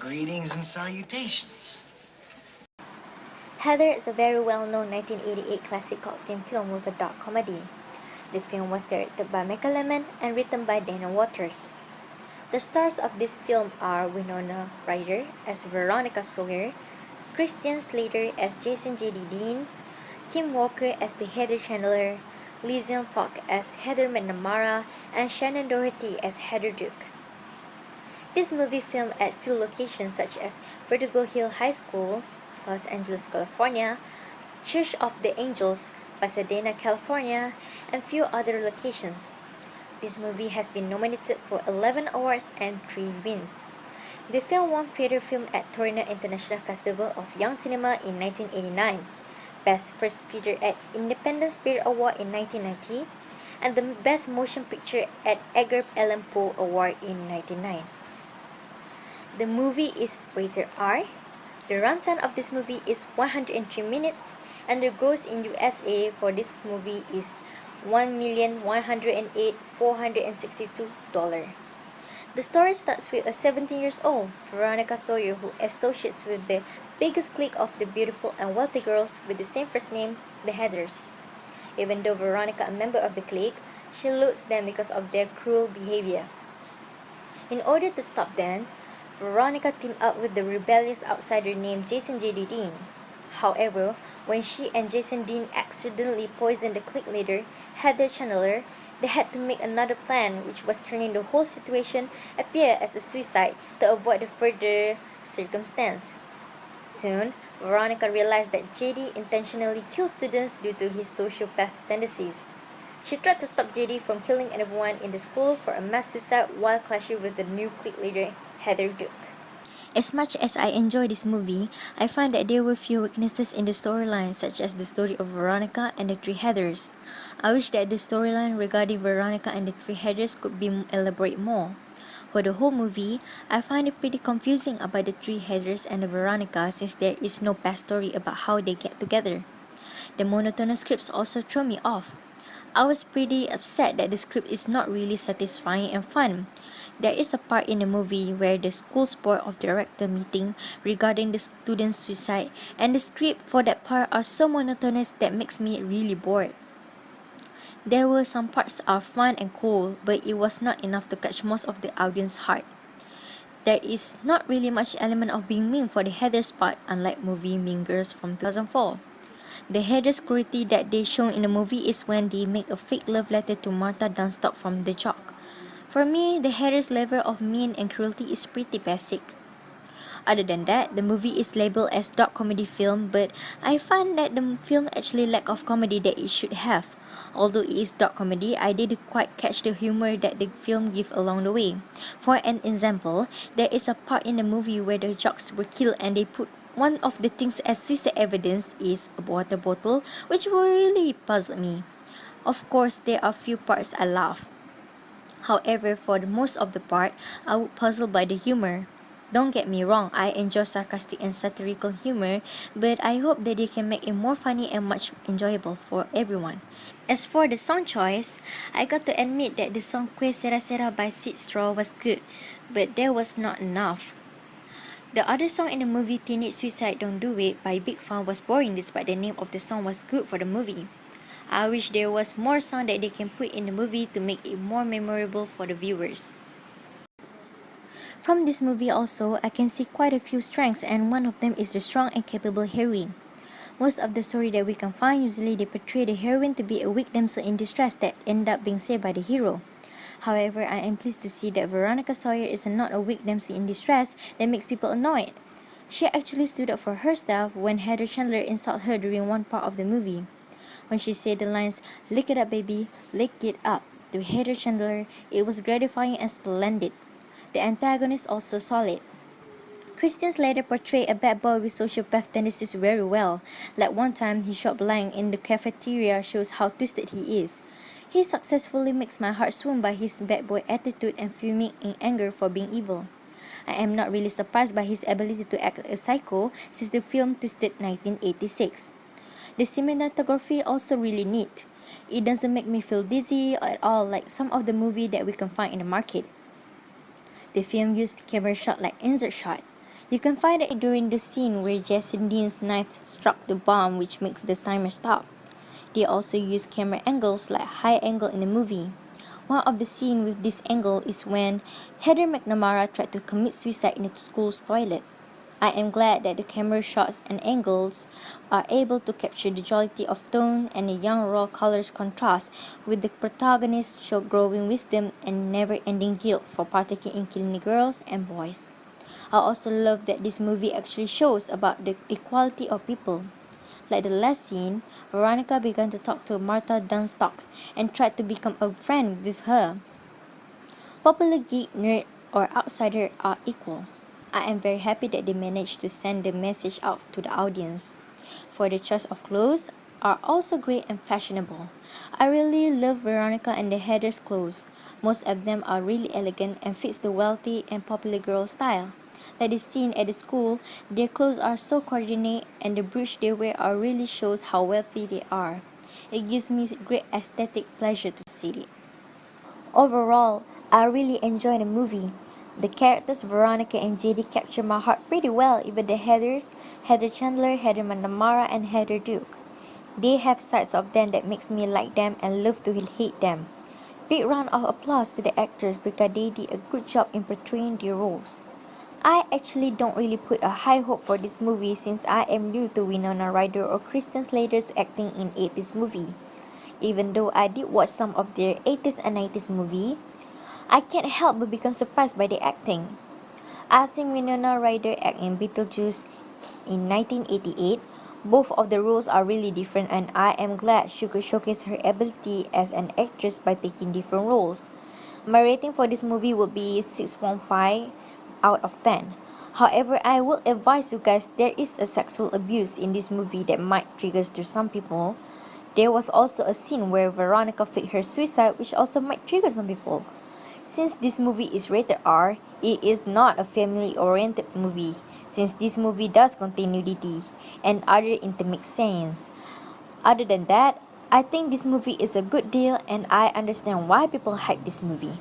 Greetings and salutations. Heather is a very well-known 1988 classic cult theme film with a dark comedy. The film was directed by Michael Lehmann and written by Dana Waters. The stars of this film are Winona Ryder as Veronica Sawyer, Christian Slater as Jason J.D. Dean, Kim Walker as the Heather Chandler, Lee Falk as Heather McNamara, and Shannon Doherty as Heather Duke. This movie filmed at few locations such as Vertigo Hill High School, Los Angeles, California, Church of the Angels, Pasadena, California, and few other locations. This movie has been nominated for 11 awards and 3 wins. The film won Feature Film at Torino International Festival of Young Cinema in 1989, Best First Feature at Independent Spirit Award in 1990, and the Best Motion Picture at Edgar Allan Poe Award in 1999. The movie is rated R. The runtime of this movie is 103 minutes, and the gross in USA for this movie is $1,108,462. The story starts with a 17-year-old Veronica Sawyer who associates with the biggest clique of the beautiful and wealthy girls with the same first name, the Heathers. Even though Veronica is a member of the clique, she loathes them because of their cruel behavior. In order to stop them, Veronica teamed up with the rebellious outsider named Jason J.D. Dean. However, when she and Jason Dean accidentally poisoned the clique leader, Heather Chandler, they had to make another plan, which was turning the whole situation appear as a suicide to avoid the further circumstance. Soon, Veronica realized that JD intentionally kills students due to his sociopath tendencies. She tried to stop JD from killing everyone in the school for a mass suicide while clashing with the new clique leader, Heather Duke. As much as I enjoy this movie, I find that there were few weaknesses in the storyline, such as the story of Veronica and the 3 Heathers. I wish that the storyline regarding Veronica and the 3 Heathers could be elaborated more. For the whole movie, I find it pretty confusing about the 3 Heathers and the Veronica since there is no backstory about how they get together. The monotonous scripts also throw me off. I was pretty upset that the script is not really satisfying and fun. There is a part in the movie where the school's board of director meeting regarding the student's suicide, and the script for that part are so monotonous that makes me really bored. There were some parts are fun and cool, but it was not enough to catch most of the audience's heart. There is not really much element of being mean for the Heather's part, unlike movie Mean Girls from 2004. The Heather's cruelty that they show in the movie is when they make a fake love letter to Martha Dunstop from the chalk. For me, the Heather's level of mean and cruelty is pretty basic. Other than that, the movie is labeled as dark comedy film, but I find that the film actually lack of comedy that it should have. Although it is dark comedy, I didn't quite catch the humor that the film gives along the way. For an example, there is a part in the movie where the jocks were killed and they put one of the things as suicide evidence is a water bottle, which really puzzled me. Of course, there are few parts I laugh. However, for the most of the part, I was puzzled by the humor. Don't get me wrong, I enjoy sarcastic and satirical humor, but I hope that they can make it more funny and much enjoyable for everyone. As for the song choice, I got to admit that the song Que Sera Sera by Sid Straw was good, but that was not enough. The other song in the movie Teenage Suicide Don't Do It by Big Fun was boring despite the name of the song was good for the movie. I wish there was more song that they can put in the movie to make it more memorable for the viewers. From this movie also, I can see quite a few strengths, and one of them is the strong and capable heroine. Most of the story that we can find, usually they portray the heroine to be a weak damsel in distress that end up being saved by the hero. However, I am pleased to see that Veronica Sawyer is not a weak damsel in distress that makes people annoyed. She actually stood up for herself when Heather Chandler insulted her during one part of the movie. When she said the lines, "Lick it up baby, lick it up," to Heather Chandler, it was gratifying and splendid. The antagonist also solid. Christian Slater portrayed a bad boy with sociopath tendencies very well. Like one time he shot blind in the cafeteria shows how twisted he is. He successfully makes my heart swoon by his bad boy attitude and fuming in anger for being evil. I am not really surprised by his ability to act like a psycho since the film Twisted 1986. The cinematography also really neat. It doesn't make me feel dizzy at all like some of the movies that we can find in the market. The film used camera shot like insert shot. You can find it during the scene where Jesse Dean's knife struck the bomb, which makes the timer stop. They also use camera angles like high angle in the movie. One of the scenes with this angle is when Heather McNamara tried to commit suicide in the school's toilet. I am glad that the camera shots and angles are able to capture the duality of tone and the young raw colors contrast with the protagonist show growing wisdom and never-ending guilt for partaking in killing the girls and boys. I also love that this movie actually shows about the equality of people. Like the last scene, Veronica began to talk to Martha Dunstock and tried to become a friend with her. Popular geek, nerd, or outsider are equal. I am very happy that they managed to send the message out to the audience. For the choice of clothes are also great and fashionable. I really love Veronica and the Heather's clothes. Most of them are really elegant and fits the wealthy and popular girl style. Like the scene at the school, their clothes are so coordinated and the brooch they wear really shows how wealthy they are. It gives me great aesthetic pleasure to see it. Overall, I really enjoy the movie. The characters Veronica and JD capture my heart pretty well, even the Heathers, Heather Chandler, Heather McNamara, and Heather Duke. They have sides of them that makes me like them and love to hate them. Big round of applause to the actors because they did a good job in portraying their roles. I actually don't really put a high hope for this movie since I am new to Winona Ryder or Kristen Slater's acting in 80s movie. Even though I did watch some of their 80s and 90s movie, I can't help but become surprised by the acting. I've seen Winona Ryder act in Beetlejuice in 1988. Both of the roles are really different and I am glad she could showcase her ability as an actress by taking different roles. My rating for this movie would be 6.5 out of 10. However, I will advise you guys there is a sexual abuse in this movie that might trigger to some people. There was also a scene where Veronica faked her suicide which also might trigger some people. Since this movie is rated R, it is not a family-oriented movie since this movie does contain nudity and other intimate scenes. Other than that, I think this movie is a good deal and I understand why people hype this movie.